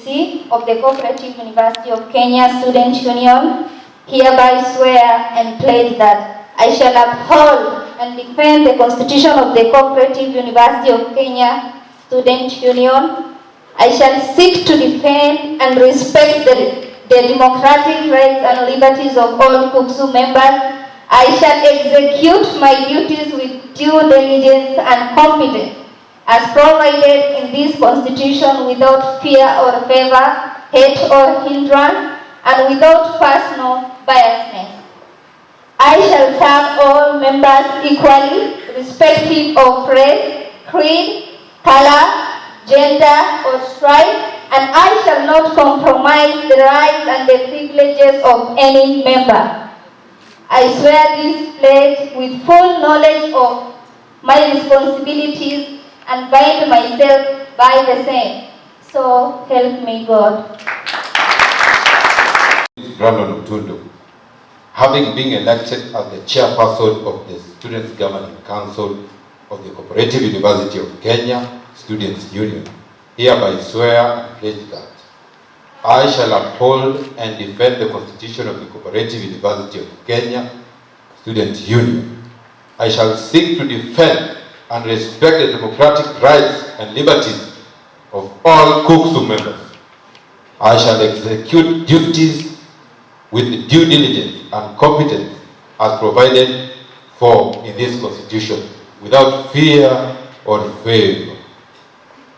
CC of the Cooperative University of Kenya Student Union, hereby swear and pledge that I shall uphold and defend the Constitution of the Cooperative University of Kenya Student Union. I shall seek to defend and respect the democratic rights and liberties of all KUCSU members. I shall execute my duties with due diligence and competence as provided in this Constitution without fear or favor, hate or hindrance, and without personal biasness. I shall serve all members equally, irrespective of race, creed, color, gender, or stripe, and I shall not compromise the rights and the privileges of any member. I swear this pledge with full knowledge of my responsibilities and bind myself by the same. So help me God. Brandon Otundo, having been elected as the chairperson of the Students' Governing Council of the Cooperative University of Kenya Students' Union, hereby swear and pledge that I shall uphold and defend the Constitution of the Cooperative University of Kenya Students' Union. I shall seek to defend and respect the democratic rights and liberties of all KUCSU members. I shall execute duties with due diligence and competence as provided for in this Constitution, without fear or favor,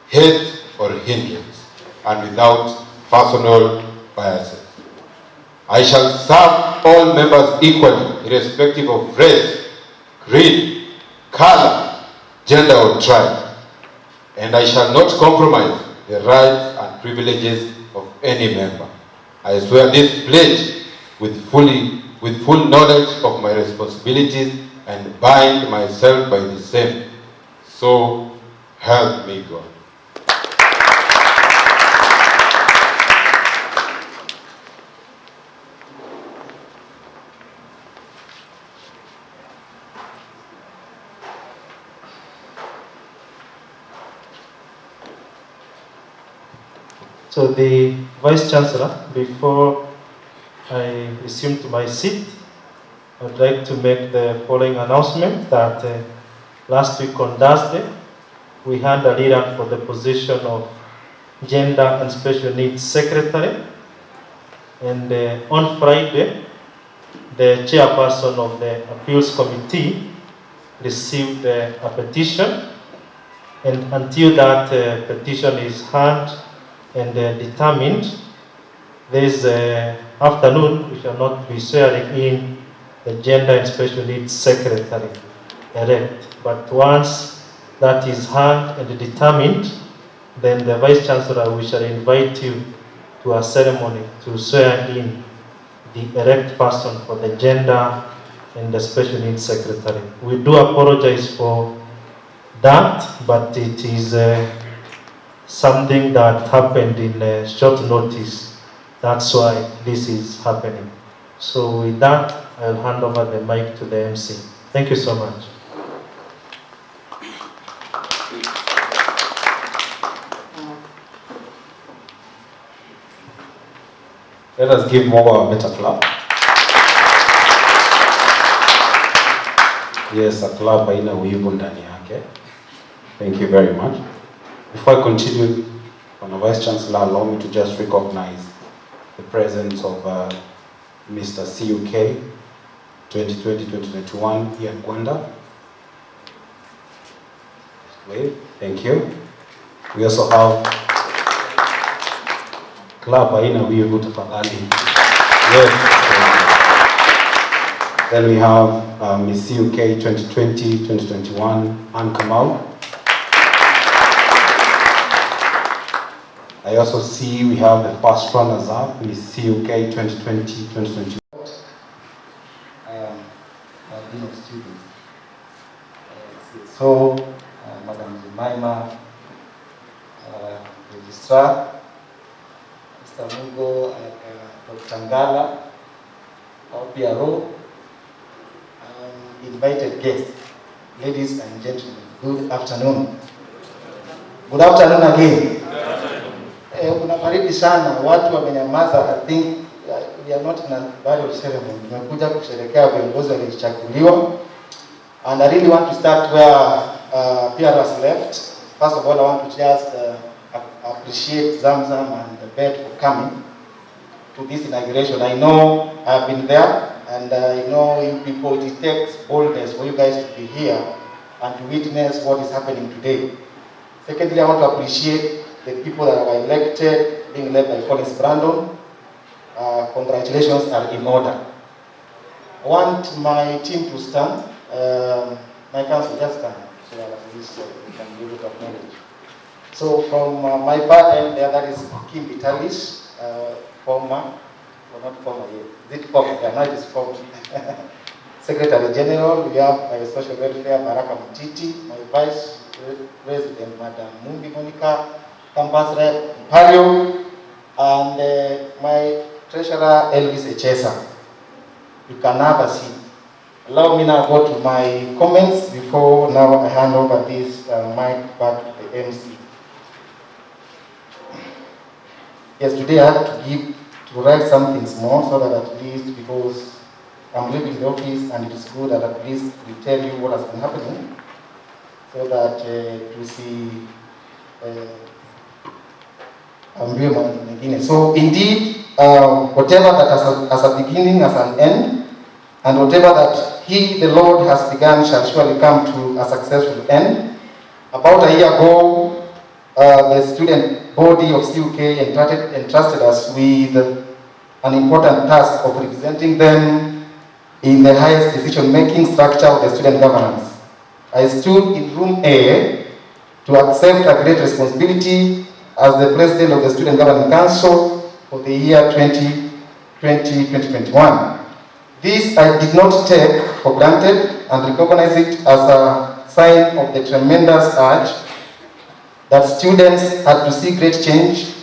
hate or hindrance, and without personal biases. I shall serve all members equally, irrespective of race, creed, color, gender, or tribe, and I shall not compromise the rights and privileges of any member. I swear this pledge with full knowledge of my responsibilities and bind myself by the same. So help me God. So the Vice Chancellor, before I resume to my seat, I'd like to make the following announcement that last week on Thursday, we had a leader for the position of Gender and Special Needs Secretary. And on Friday, the chairperson of the Appeals Committee received a petition. And until that petition is heard and determined, this afternoon we shall not be swearing in the Gender and Special Needs Secretary elect. But once that is heard and determined, then the Vice Chancellor, we shall invite you to a ceremony to swear in the elect person for the Gender and the Special Needs Secretary. We do apologize for that, but it is something that happened in short notice. That's why this is happening. So with that, I'll hand over the mic to the MC. Thank you so much. Let us give Moba a better clap. Yes, a clap haina wivu ndani yake. Thank you very much. Before I continue, Honorable Vice Chancellor, allow me to just recognize the presence of Mr. CUK 2020-2021 here in Gwanda. Wait, thank you. We also have Club Aina Wivu tafadhali. Yes. Then we have Miss CUK 2020-2021 Ann Kamau. I also see we have the first runners up, Miss CUK 2020-2021. Dean of Students. So, Madam Jemima, Registrar, Mr. Mungo, Dr. Ngala, our PRO, invited guests, ladies and gentlemen, good afternoon. Good afternoon again. baridi sana, watu wamenyamaza. I think we are not in a burial ceremony. Tumekuja kusherehekea viongozi waliochaguliwa. And I really want to start where Pierre has left. First of all, I want to just appreciate Zamzam and the bed for coming to this inauguration. I know I've been there, and I know you people, it takes boldness for you guys to be here and to witness what is happening today. Secondly, I want to appreciate the people that were elected, being led by Collins Brandon. Congratulations are in order. I want my team to stand. My council, just stand, so at least we can be able to acknowledge. So from my part, and there, that is Kim Vitalis, former, or not former yet, is it former? Yeah, now it is former. Secretary General, we have my Social Welfare, Baraka Mutiti, my Vice President, Madam Mumbi Monica, Campus Rep, Mpario, and my Treasurer, Elvis Echesa. You can have a seat. Allow me now to go to my comments before now I hand over this mic back to the MC. Yes, today I have to write something small so that at least, because I'm leaving the office and it is good that at least we tell you what has been happening, so that to see so indeed, whatever that has a beginning, has an end, and whatever that He, the Lord, has begun shall surely come to a successful end. About a year ago, the student body of CUK entrusted us with an important task of representing them in the highest decision-making structure of the student governance. I stood in room A to accept a great responsibility as the president of the Student Governing Council for the year 2020-2021. This I did not take for granted and recognize it as a sign of the tremendous urge that students had to see great change,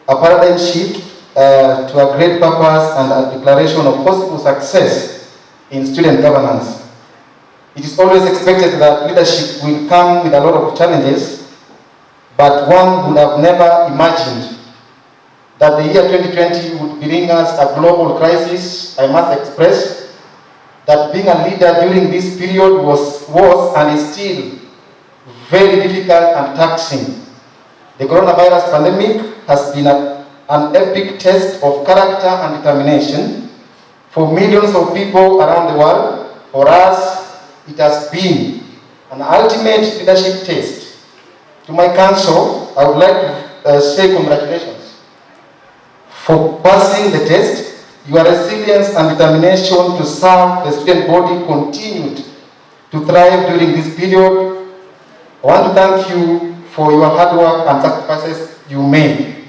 a paradigm shift to a great purpose, and a declaration of possible success in student governance. It is always expected that leadership will come with a lot of challenges, but one would have never imagined that the year 2020 would bring us a global crisis. I must express that being a leader during this period was and is still very difficult and taxing. The coronavirus pandemic has been an epic test of character and determination for millions of people around the world. For us, it has been an ultimate leadership test. To my council, I would like to say congratulations for passing the test. Your resilience and determination to serve the student body continued to thrive during this period. I want to thank you for your hard work and sacrifices you made.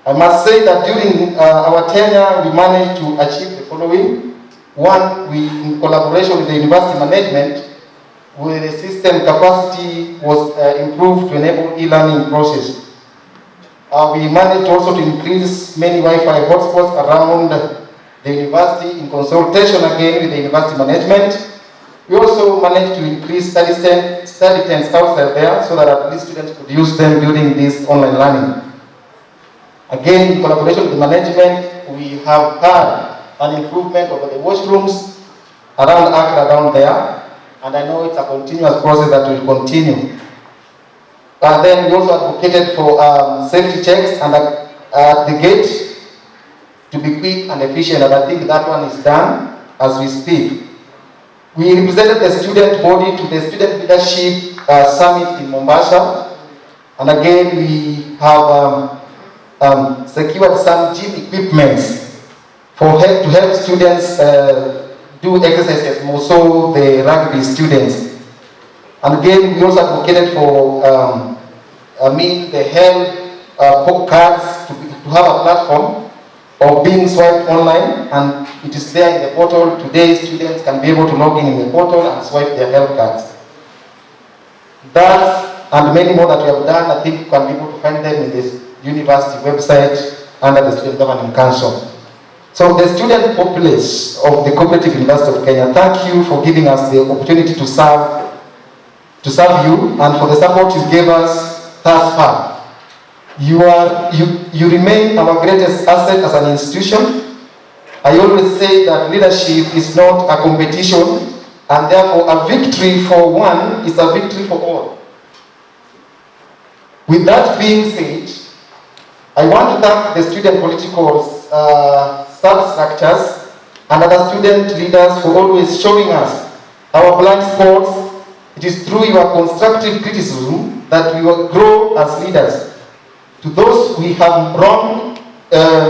I must say that during our tenure, we managed to achieve the following. One, we, in collaboration with the university management, where the system capacity was improved to enable e-learning process. We managed also to increase many Wi-Fi hotspots around the university in consultation again with the university management. We also managed to increase study tents outside there so that at least students could use them during this online learning. Again, in collaboration with the management, we have had an improvement over the washrooms around Accra down there, and I know it's a continuous process that will continue. And then we also advocated for safety checks and at the gate to be quick and efficient, and I think that one is done as we speak. We represented the student body to the Student Leadership Summit in Mombasa, and again we have secured some gym equipments to help students do exercises, more so the rugby students. And again, we also advocated for the health cards to have a platform of being swiped online, and it is there in the portal. Today, students can be able to log in the portal and swipe their health cards. That and many more that we have done, I think you can be able to find them in this university website under the Student Governing Council. So the student populace of the Cooperative University of Kenya, thank you for giving us the opportunity to serve you and for the support you gave us thus far. You remain our greatest asset as an institution. I always say that leadership is not a competition, and therefore a victory for one is a victory for all. With that being said, I want to thank the student political substructures and other student leaders for always showing us our blind spots. It is through your constructive criticism that we will grow as leaders. To those we have wronged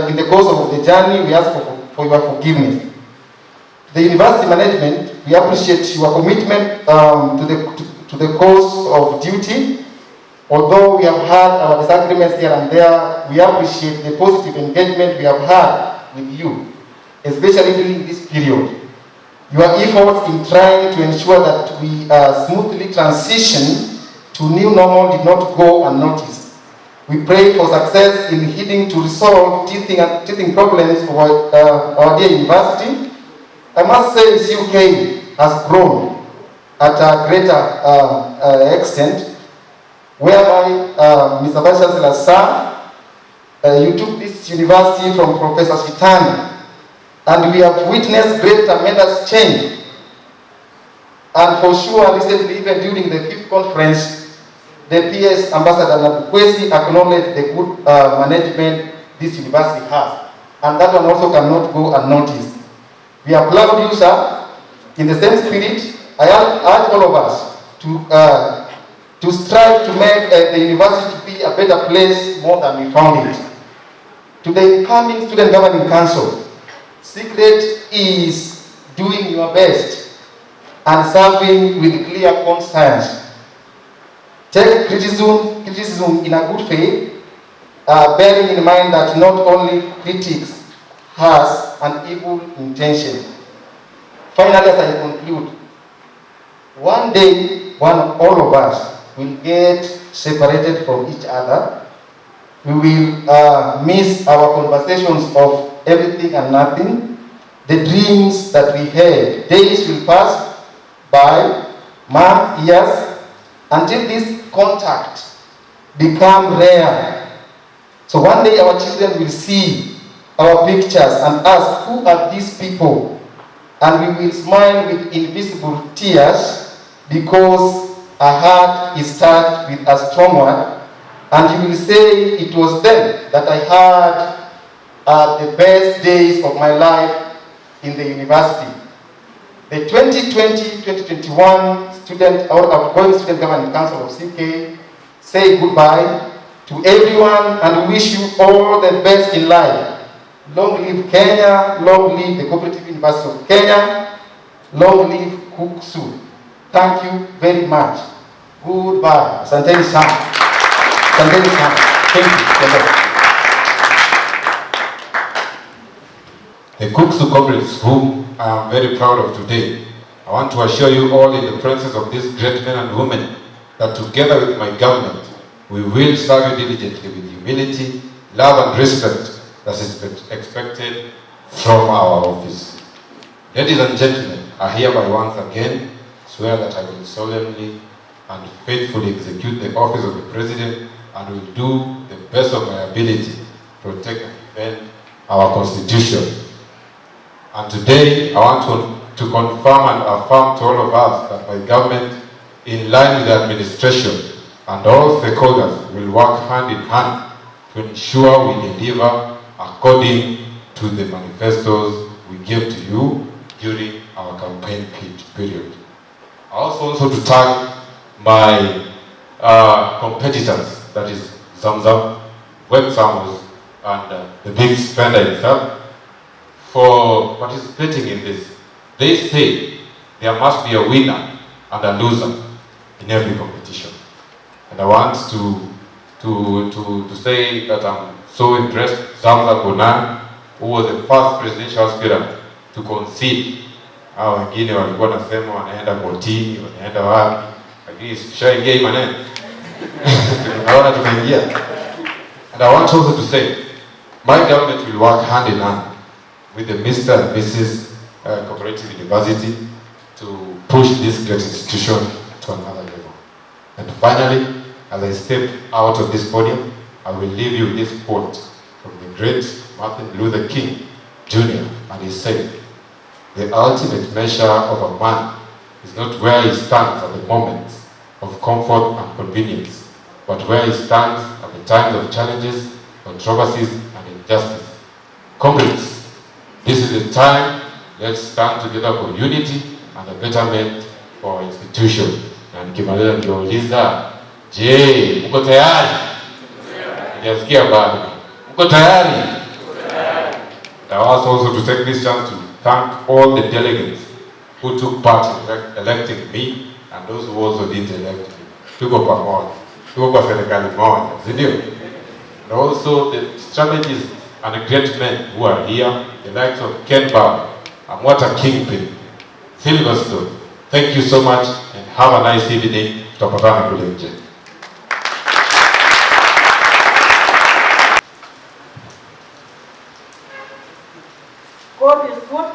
in the course of the journey, we ask for your forgiveness. The university management, we appreciate your commitment to the cause of duty. Although we have had our disagreements here and there, we appreciate the positive engagement we have had with you, especially during this period. Your efforts in trying to ensure that we smoothly transition to new normal did not go unnoticed. We pray for success in heading to resolve teething problems for our dear university. I must say UK has grown at a greater extent, whereby, Mr. Vice Chancellor, sir, you took this university from Professor Sitani, and we have witnessed great tremendous change. And for sure, recently, even during the 5th conference, the PS Ambassador Nabukwesi acknowledged the good management this university has. And that one also cannot go unnoticed. We applaud you, sir. In the same spirit, I urge all of us to strive to make the university be a better place more than we found it. To the incoming Student Governing Council, secret is doing your best and serving with clear conscience. Take criticism in a good faith, bearing in mind that not only critics has an evil intention. Finally, as I conclude, one day, all of us will get separated from each other. We will miss our conversations of everything and nothing, the dreams that we had. Days will pass by, months, years, until this contact become rare. So one day our children will see our pictures and ask, who are these people? And we will smile with invisible tears because our heart is touched with a strong one. And you will say, it was then that I had the best days of my life in the university. The 2020-2021 student or outgoing Student Governing Council of CK say goodbye to everyone and wish you all the best in life. Long live Kenya, long live the Cooperative University of Kenya, long live Kuksu. Thank you very much. Goodbye. Asanteni sana. Asanteni sana. Thank you. The Kuksu Cooperatives, whom I am very proud of today, I want to assure you all in the presence of these great men and women that together with my government, we will serve you diligently with humility, love and respect that is expected from our office. Ladies and gentlemen, I hereby once again swear that I will solemnly and faithfully execute the office of the President and will do the best of my ability to protect and defend our Constitution. And today, I want to confirm and affirm to all of us that my government, in line with the administration and all stakeholders, will work hand in hand to ensure we deliver according to the manifestos we gave to you during our campaign period. I also to thank my competitors, that is Zamzam, Web Samus, and the big spender himself, for participating in this. They say there must be a winner and a loser in every competition. And I want to say that I'm so impressed. Zamza Bonan, who was the first presidential aspirant to concede. Hao wengine walikuwa nasema wanaenda kotini, wanaenda wapi. Lakini tushaingia hii maneno. Tunaona tumeingia. And I want also to say, my government will work hand in hand with the Mr. and Mrs. Cooperative University to push this great institution to another level. And finally, as I step out of this podium, I will leave you with this quote from the great Martin Luther King Jr. And he said, "The ultimate measure of a man is not where he stands at the moments of comfort and convenience, but where he stands at the times of challenges, controversies, and injustice." Comrades, this is the time. Let's stand together for unity and the betterment for our institution. Na nikimaliza nikiuliza, je, mko tayari? Nasikia bado. Mko tayari? I want also to take this chance to thank all the delegates who took part in electing me and those who also didn't elect me. Tuko pamoja. Tuko kwa serikali moja, si ndio? And also the strategists and the great men who are here, the likes of Ken Bab, Amwata Kingpin, Silverstone. Thank you so much and have a nice evening. Tutapatana kule nje. God is good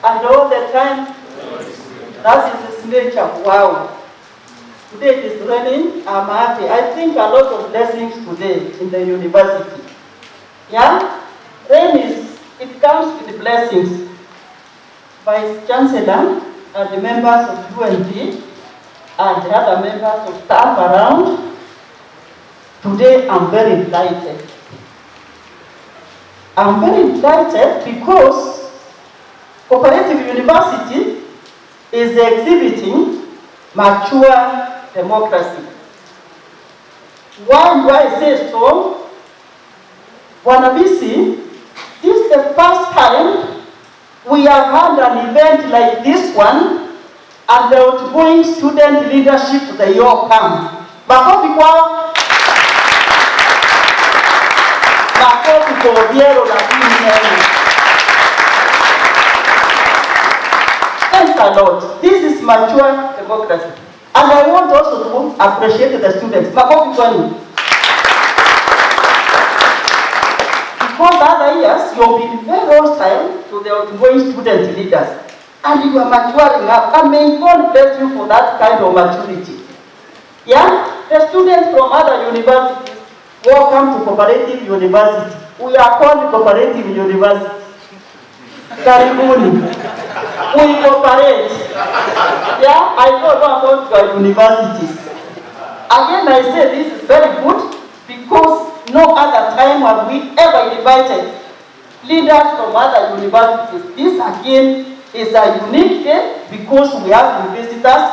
and all the time. That is His nature. Wow. Today it is raining. I'm happy. I think a lot of blessings today in the university. Yeah? Rain it comes with blessings. Vice Chancellor and the members of UND and the other members of staff around. Today I'm very delighted. I'm very delighted because Cooperative University is exhibiting mature democracy. Why do I say so? Wanabisi, this is the first time we have had an event like this one, and the outgoing student leadership, they all come. Makofi kwao. Makofi kwa Obiero na Inauguration. Thanks a lot. This is mature democracy. And I want also to appreciate the students. Makofi kwenu. Because other years, you have been very hostile to the outgoing student leaders. And you are maturing up. I mean, God bless you for that kind of maturity. Yeah? The students from other universities, welcome to Cooperative University. We are called Cooperative University. Karibuni. We cooperate. Yeah? I know about your universities. Again, I say this is very good because no other time have we ever invited leaders from other universities. This again is a unique day because we have visitors.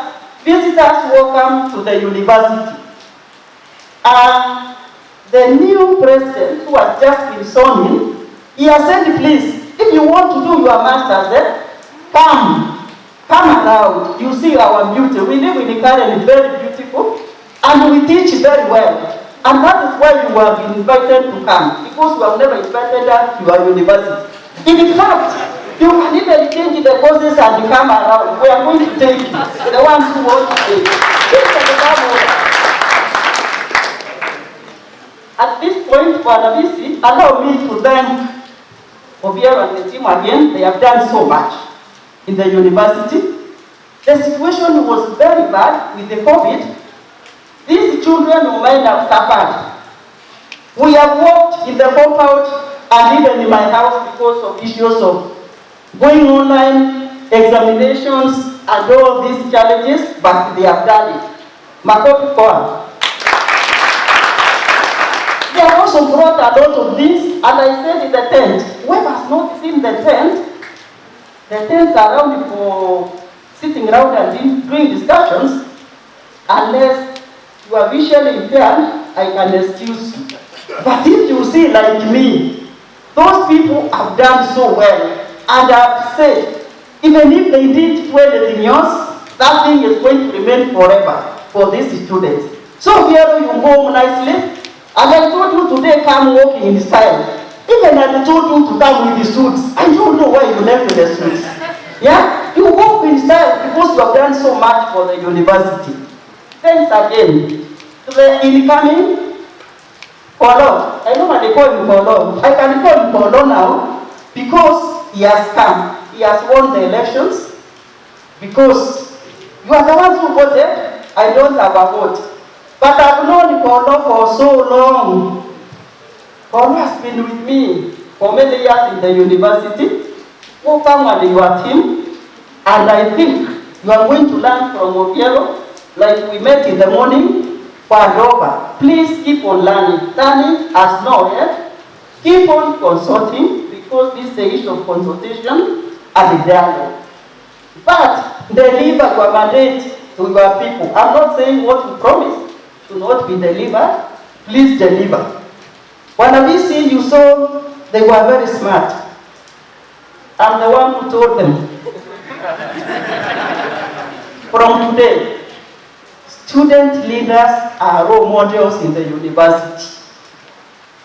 Visitors welcome to the university. The new president who has just been sworn in, he has said, please, if you want to do your masters, come around. You see our beauty. We live in a garden, very beautiful, and we teach very well. And that is why you have been invited to come, because we have never invited us to your university. In fact, you can even change the courses and come around. We are going to take you, the ones who want to take. At this point, for Anabisi, allow me to thank Obiero and the team again. They have done so much in the university. The situation was very bad with the COVID. These children who might have suffered. We have worked in the compound and even in my house because of issues of going online, examinations, and all these challenges, but they have done it. Makofi kwao. They have also brought a lot of things, and I said in the tent, whoever has not seen the tents are around for sitting around and doing discussions, unless you are visually impaired, I can excuse you. But if you see like me, those people have done so well, and have said, even if they didn't do anything else, that thing is going to remain forever for these students. So here you go home nicely. And I told you today, come walking in style. Even I told you to come with the suits. I don't know why you left the suits. Yeah? You walk in style because you have done so much for the university. Thanks again to the incoming Polo. I normally call him Polo. I can call him Polo now because he has come. He has won the elections. Because you are the ones who voted. I don't have a vote. But I've known Kolo for so long. Kolo has been with me for many years in the university. Welcome on your team. And I think you are going to learn from Obiero, like we met in the morning for Adoba. Please keep on learning. Learning has no end. Keep on consulting, because this is the issue of consultation and the dialogue. But deliver your mandate to your people. I'm not saying what you promised should not be delivered. Please deliver. When we see you saw they were very smart. I'm the one who told them. From today, student leaders are role models in the university.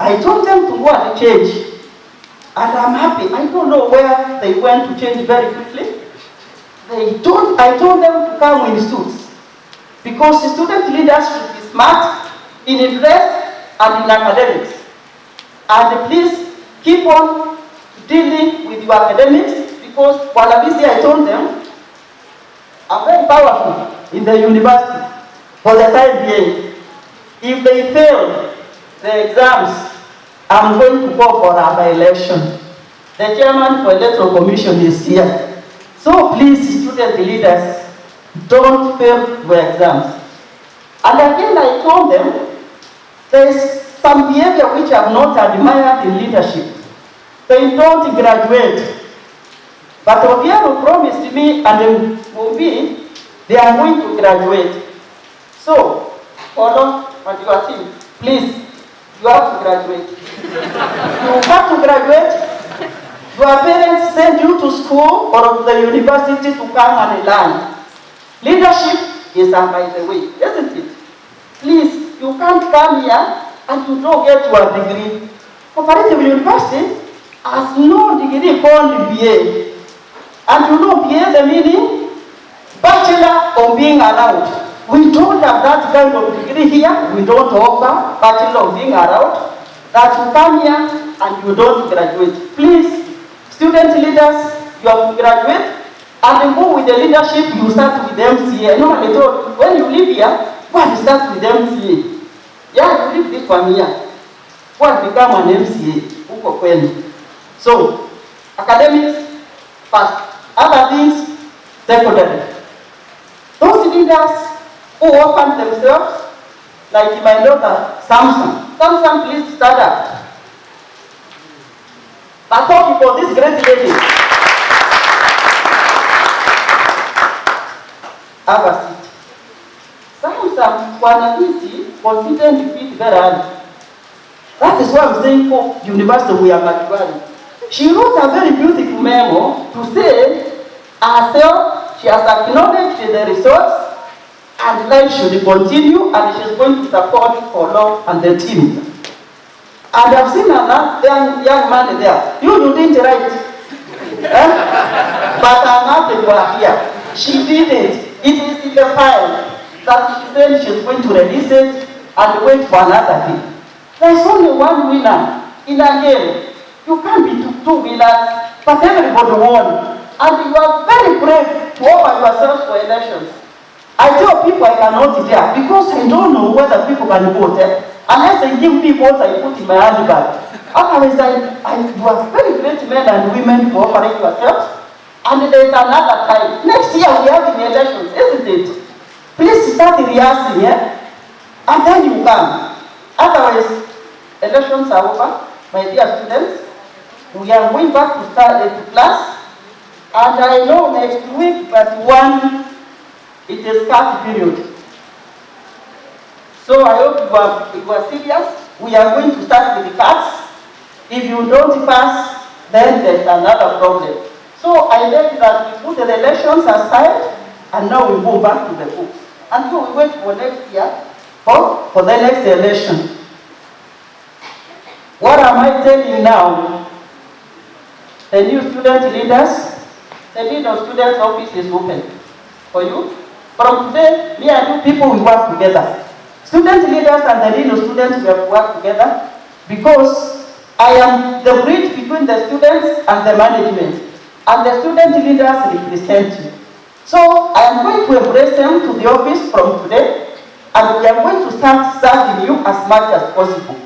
I told them to go and change. And I'm happy. I don't know where they went to change very quickly. I told them to come in suits. Because the student leaders should be smart in interest and in academics. And please keep on dealing with your academics, because while I told them, I'm very powerful in the university for the time being. If they fail the exams, I'm going to go for a by-election. The chairman for Electoral Commission is here. So please, student leaders, don't fail your exams. And again, I told them, there is some behavior which I've not admired in leadership. They don't graduate. But Obiero promised me, and Mumbi, they are going to graduate. So, Kolo and your team, please, you have to graduate. You have to graduate. Your parents send you to school or to the university to come and learn. Leadership is by the way, isn't it? Please, you can't come here and you don't get your degree. Cooperative University has no degree called BA. And you know BA, the meaning? Bachelor of being allowed. We don't have that kind of degree here. We don't offer Bachelor of being allowed. That you come here and you don't graduate. Please, student leaders, you have to graduate and go with the leadership. You start with the MCA. Normally told, when you live here, go and start with the MCA. Yeah, you leave this one here. Go and become an MCA. So, academics first. Other things, secondary. Those leaders who open themselves, like my daughter, Samson. Samson, please stand up. I'm talking for this great lady. Have a seat. Samson, Wanabisi, confident defeat very early. That is why I'm saying for university we are maturing. She wrote a very beautiful memo to say herself, she has acknowledged the results and life should continue and she's going to support Kolo and the team. And I've seen another young man there. You didn't write. But I'm happy you are here. She did it. It is in the file that she said she's going to release it and wait for another day. There's only one winner in a game. You can't be two winners, but everybody won. And you are very brave to offer yourself for elections. I tell people I cannot dare because I don't know whether people can vote. Unless I give me what I put in my handbag. Otherwise, you are very great men and women to operate yourselves. And there is another time. Next year we are having elections, isn't it? Please start rehearsing, yeah? And then you come. Otherwise, elections are over, my dear students. We are going back to start to class. And I know next week, but it is cut period. So I hope you are serious. We are going to start with the cards. If you don't pass, then there's another problem. So I beg that we put the elections aside, and now we go back to the books. And so we wait for next year, or for the next election. What am I telling now? The new student leaders, the dean of students' office is open for you. From today, me and you people will work together. Student leaders and the dean of students will work together because I am the bridge between the students and the management. And the student leaders represent you. So I am going to embrace them to the office from today. and we are going to start serving you as much as possible.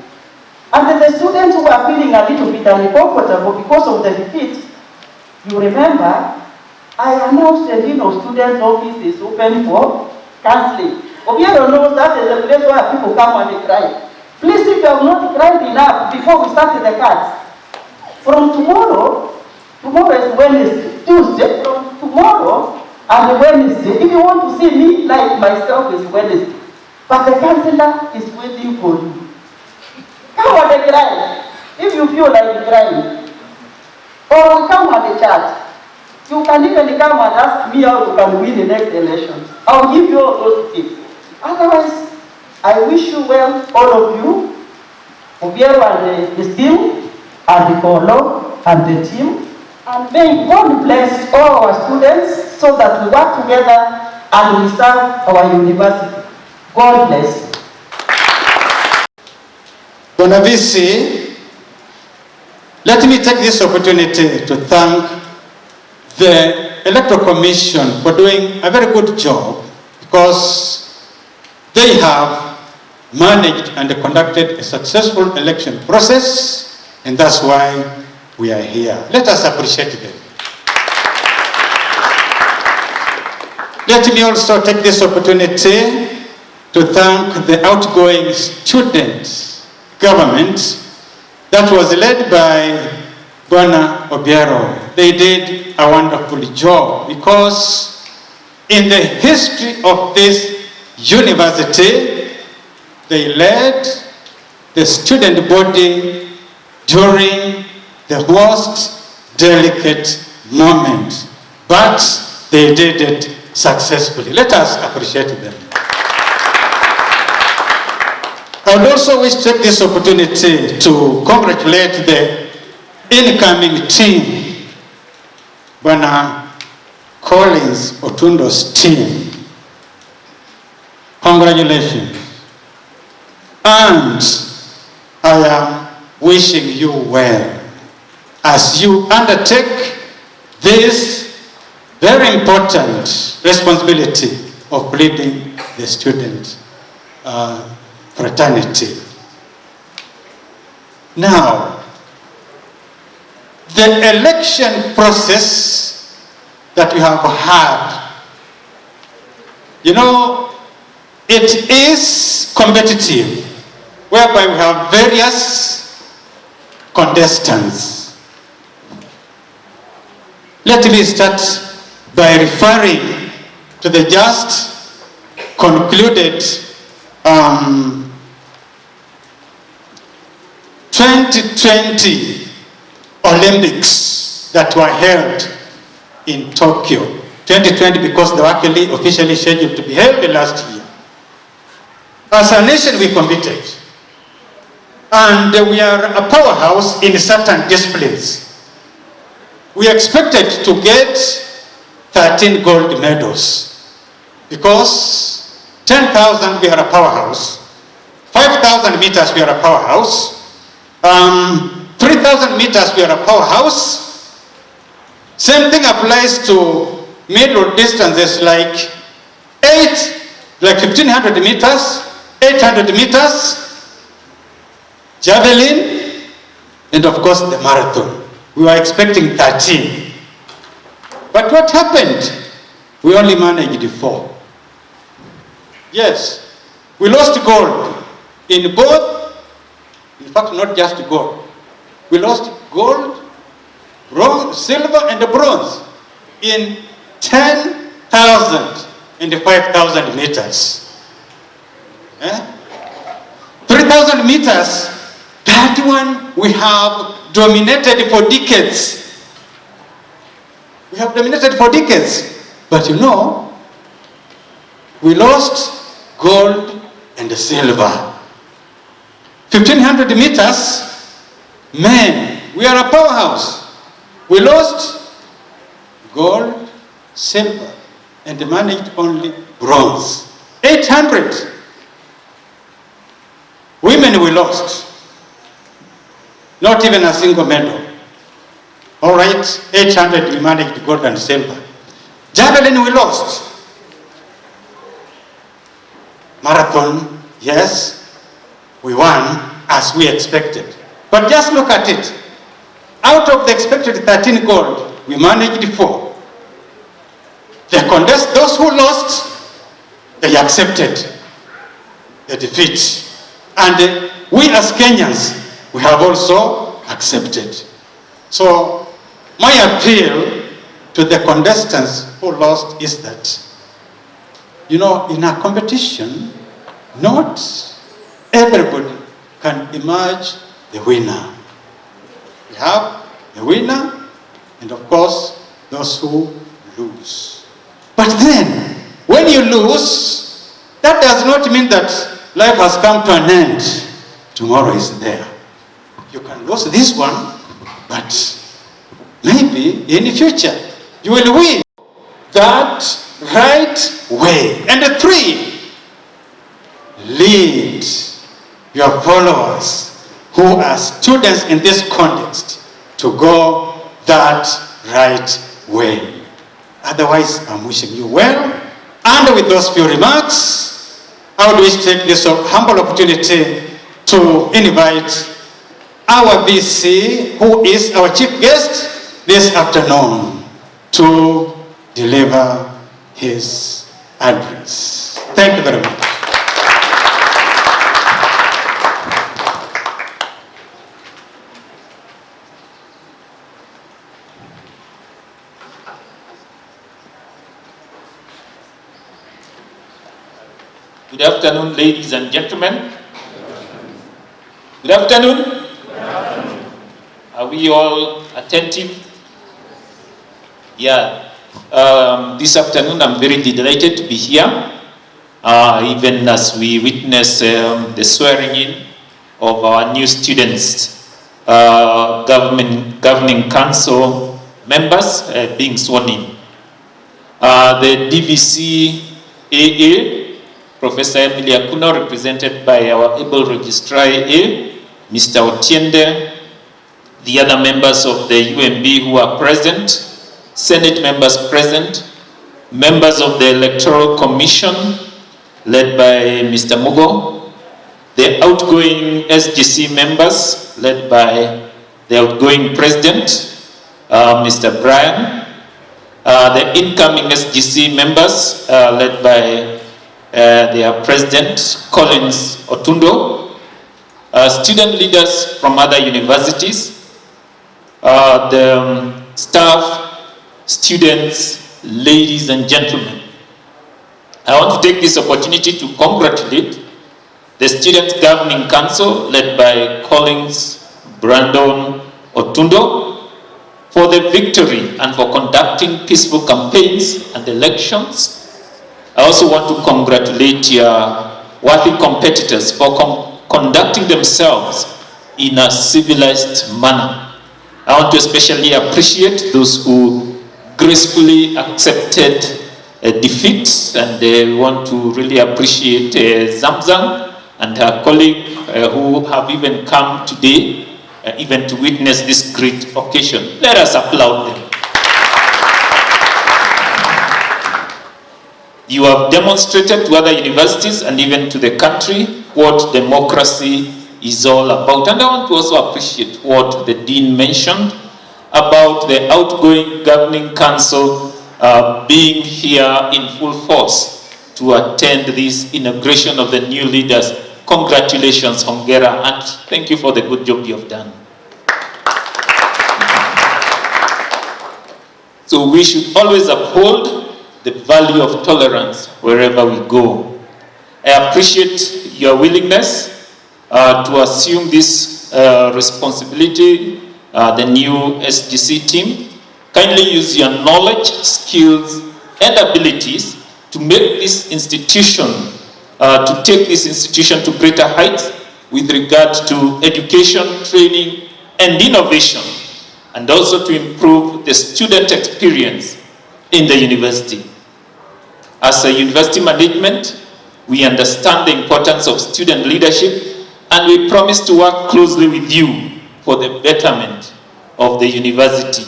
And the students who are feeling a little bit uncomfortable because of the defeat, you remember, I announced the Dean of Students' office is open for counseling. Obiero knows that is a place where people come and they cry. Please, if you have not cried enough before we start the cards, from tomorrow is Wednesday, Tuesday, from tomorrow and Wednesday, if you want to see me like myself is Wednesday, but the counselor is waiting for you. Come on and cry, if you feel like crying. Or come on the chat. You can even come and ask me how you can win the next elections. I'll give you all those tips. Otherwise, I wish you well, all of you, Obiero and his team, and the Kolo and the team, and may God bless all our students so that we work together and we serve our university. God bless. Bwana VC, let me take this opportunity to thank the Electoral Commission for doing a very good job, because they have managed and conducted a successful election process, and that's why we are here. Let us appreciate them. Let me also take this opportunity to thank the outgoing student government that was led by Bwana Obiero. They did a wonderful job, because in the history of this university, they led the student body during the most delicate moment, but they did it successfully. Let us appreciate them. I would also wish to take this opportunity to congratulate the incoming team, Bwana Collins Otundo's team. Congratulations. And I am wishing you well as you undertake this very important responsibility of leading the student fraternity. Now, the election process that you have had, you know, it is competitive, whereby we have various contestants. Let me start by referring to the just concluded 2020 Olympics that were held in Tokyo. 2020 because they were actually officially scheduled to be held last year. As a nation we competed, and we are a powerhouse in certain disciplines. We expected to get 13 gold medals because 10,000 we are a powerhouse, 5,000 meters we are a powerhouse, 3,000 meters we are a powerhouse. Same thing applies to middle distances like 1,500 meters, 800 meters, javelin, and of course the marathon. We were expecting 13. But what happened? We only managed 4. Yes, we lost gold in both, in fact not just gold. We lost gold, bronze, silver and bronze in 10,000 and 5,000 meters. 3,000 meters, that one we have dominated for decades. We have dominated for decades. But you know, we lost gold and silver. 1,500 meters, men, we are a powerhouse. We lost gold, silver, and managed only bronze. 800. Women we lost. Not even a single medal. All right, 800 we managed gold and silver. Javelin we lost. Marathon, yes, we won as we expected. But just look at it. Out of the expected 13 gold, we managed 4. Those who lost, they accepted the defeat. And we as Kenyans, we have also accepted. So my appeal to the contestants who lost is that, in a competition, not everybody can emerge the winner. We have the winner, and of course, those who lose. But then, when you lose, that does not mean that life has come to an end. Tomorrow is there. You can lose this one, but maybe in the future, you will win that right way. And 3, lead your followers who are students in this context to go that right way. Otherwise, I'm wishing you well. And with those few remarks, I would wish to take this humble opportunity to invite our VC, who is our chief guest this afternoon, to deliver his address. Thank you very much. Good afternoon, ladies and gentlemen. Good afternoon. Are we all attentive? Yeah. This afternoon, I'm very delighted to be here, even as we witness the swearing in of our new students, governing council members being sworn in. The DVC AA, Professor Emily Akuno, represented by our able registrar AA, Mr. Otiende, the other members of the UMB who are present, Senate members present, members of the Electoral Commission, led by Mr. Mugo, the outgoing SGC members, led by the outgoing president, Mr. Brian, the incoming SGC members, led by their president, Collins Otundo, student leaders from other universities, the staff, students, ladies and gentlemen. I want to take this opportunity to congratulate the Students Governing Council, led by Collins Brandon Otundo, for the victory and for conducting peaceful campaigns and elections. I also want to congratulate your worthy competitors for conducting themselves in a civilized manner. I want to especially appreciate those who gracefully accepted defeats, and we want to really appreciate Zamzam and her colleague who have even come today even to witness this great occasion. Let us applaud them. You have demonstrated to other universities and even to the country what democracy is all about. And I want to also appreciate what the Dean mentioned about the outgoing governing council being here in full force to attend this inauguration of the new leaders. Congratulations, Hongera, and thank you for the good job you have done. So we should always uphold the value of tolerance wherever we go. I appreciate your willingness to assume this responsibility, the new SGC team. Kindly use your knowledge, skills, and abilities to make this institution, to take this institution to greater heights with regard to education, training, and innovation, and also to improve the student experience in the university. As a university management, we understand the importance of student leadership, and we promise to work closely with you for the betterment of the university.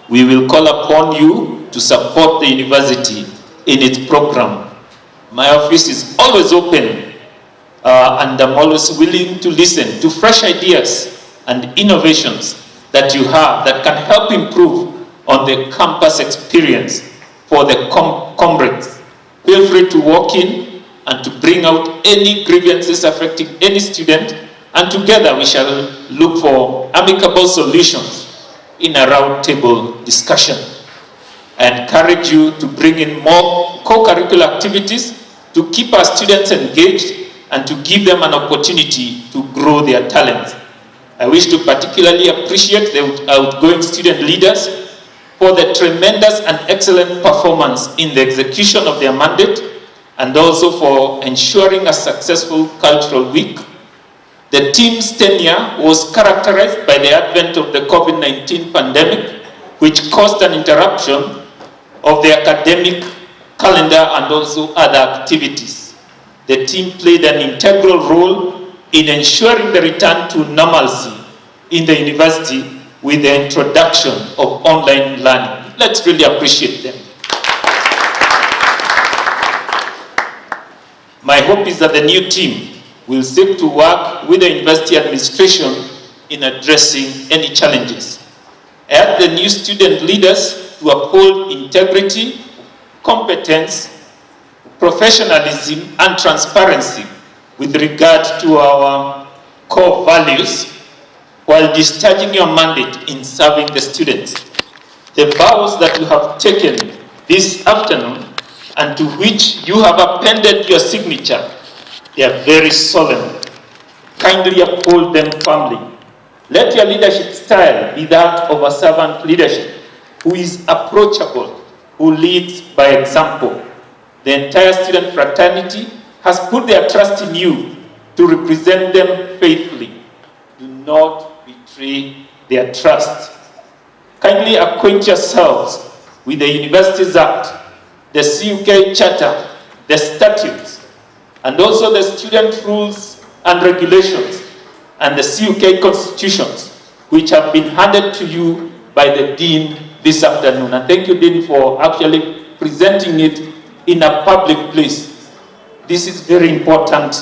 We will call upon you to support the university in its program My office is always open and I'm always willing to listen to fresh ideas and innovations that you have that can help improve on the campus experience for the comrades. Feel free to walk in and to bring out any grievances affecting any student, and together we shall look for amicable solutions in a roundtable discussion. I encourage you to bring in more co-curricular activities to keep our students engaged and to give them an opportunity to grow their talents. I wish to particularly appreciate the outgoing student leaders for the tremendous and excellent performance in the execution of their mandate, and also for ensuring a successful cultural week. The team's tenure was characterized by the advent of the COVID-19 pandemic, which caused an interruption of the academic calendar and also other activities. The team played an integral role in ensuring the return to normalcy in the university with the introduction of online learning. Let's really appreciate them. My hope is that the new team will seek to work with the university administration in addressing any challenges. I urge the new student leaders to uphold integrity, competence, professionalism, and transparency with regard to our core values while discharging your mandate in serving the students. The vows that you have taken this afternoon and to which you have appended your signature, they are very solemn. Kindly uphold them firmly. Let your leadership style be that of a servant leadership who is approachable, who leads by example. The entire student fraternity has put their trust in you to represent them faithfully. Do not betray their trust. Kindly acquaint yourselves with the Universities Act, the CUK Charter, the statutes, and also the student rules and regulations, and the CUK constitutions, which have been handed to you by the Dean this afternoon. And thank you, Dean, for actually presenting it in a public place. This is very important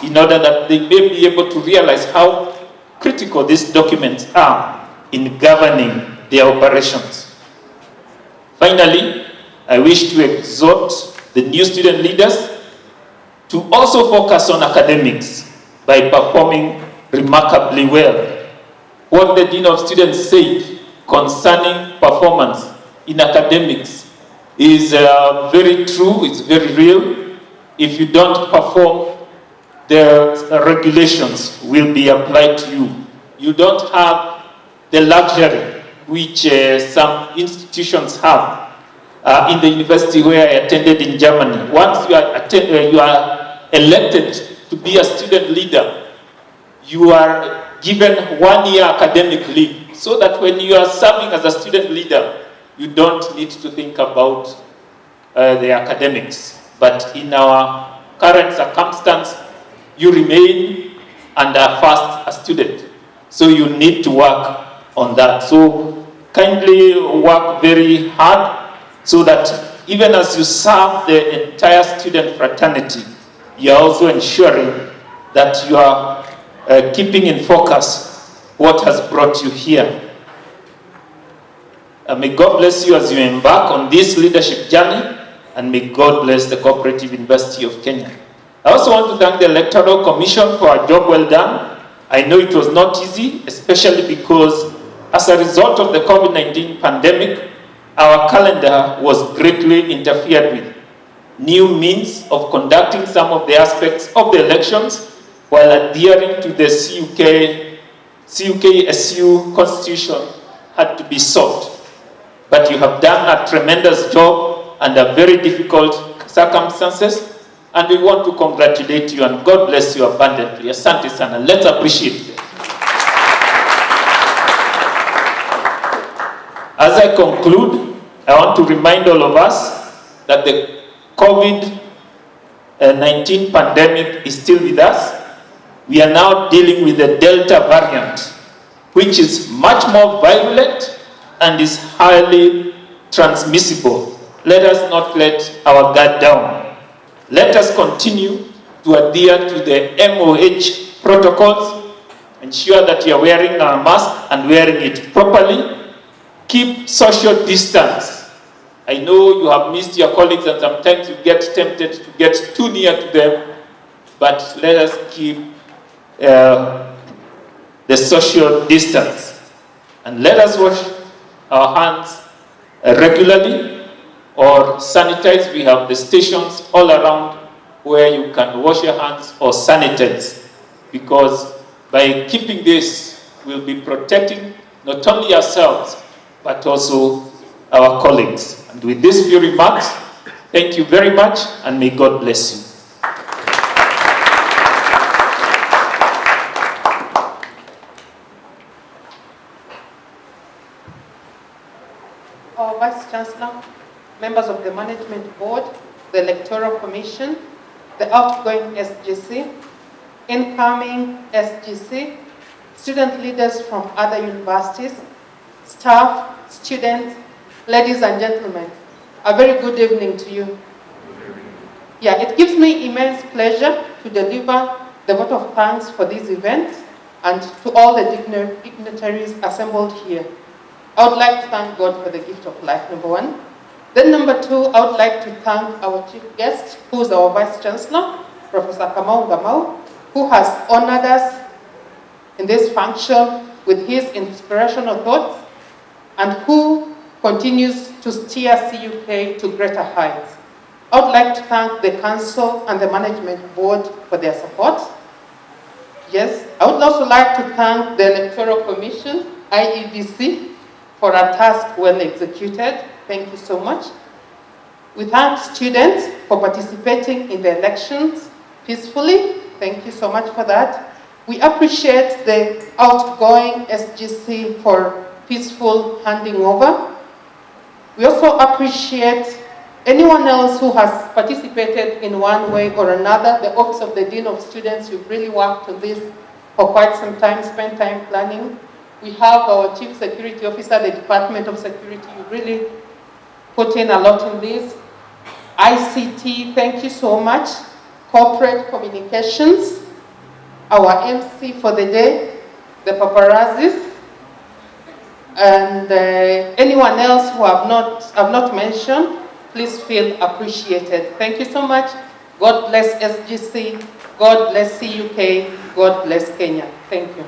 in order that they may be able to realize how critical these documents are in governing their operations. Finally, I wish to exhort the new student leaders to also focus on academics by performing remarkably well. What the Dean of Students said concerning performance in academics is very true, it's very real. If you don't perform, the regulations will be applied to you. You don't have the luxury which some institutions have. In the university where I attended in Germany, once you are elected to be a student leader, you are given 1 year academic leave, so that when you are serving as a student leader, you don't need to think about the academics. But in our current circumstance, you remain and are first a student. So you need to work on that. So kindly work very hard so that even as you serve the entire student fraternity, you are also ensuring that you are keeping in focus what has brought you here. May God bless you as you embark on this leadership journey, and may God bless the Cooperative University of Kenya. I also want to thank the Electoral Commission for a job well done. I know it was not easy, especially because as a result of the COVID-19 pandemic, our calendar was greatly interfered with. New means of conducting some of the aspects of the elections while adhering to the CUK-SU constitution had to be sought. But you have done a tremendous job under very difficult circumstances, and we want to congratulate you, and God bless you abundantly. Asante sana. Let's appreciate it. As I conclude, I want to remind all of us that the COVID-19 pandemic is still with us. We are now dealing with the Delta variant, which is much more virulent and is highly transmissible. Let us not let our guard down. Let us continue to adhere to the MOH protocols, ensure that you are wearing a mask and wearing it properly. Keep social distance. I know you have missed your colleagues and sometimes you get tempted to get too near to them, but let us keep the social distance. And let us wash our hands regularly or sanitize. We have the stations all around where you can wash your hands or sanitize, because by keeping this, we'll be protecting not only ourselves, but also our colleagues. And with these few remarks, thank you very much, and may God bless you. Our Vice Chancellor, members of the Management Board, the Electoral Commission, the outgoing SGC, incoming SGC, student leaders from other universities, staff, students, ladies and gentlemen, a very good evening to you. Yeah, it gives me immense pleasure to deliver the vote of thanks for this event and to all the dignitaries assembled here. I would like to thank God for the gift of life, number one. Then number two, I would like to thank our chief guest, who is our Vice Chancellor, Professor Kamau Gamau, who has honored us in this function with his inspirational thoughts and who continues to steer CUK to greater heights. I would like to thank the Council and the Management Board for their support. Yes, I would also like to thank the Electoral Commission, IEBC, for a task well executed. Thank you so much. We thank students for participating in the elections peacefully. Thank you so much for that. We appreciate the outgoing SGC for peaceful handing over. We also appreciate anyone else who has participated in one way or another. The Office of the Dean of Students, you've really worked on this for quite some time, spent time planning. We have our Chief Security Officer, the Department of Security. You really put in a lot in this. ICT, thank you so much. Corporate Communications, our MC for the day, the paparazzis, and anyone else who I've not mentioned, please feel appreciated. Thank you so much. God bless SGC. God bless CUK. God bless Kenya. Thank you.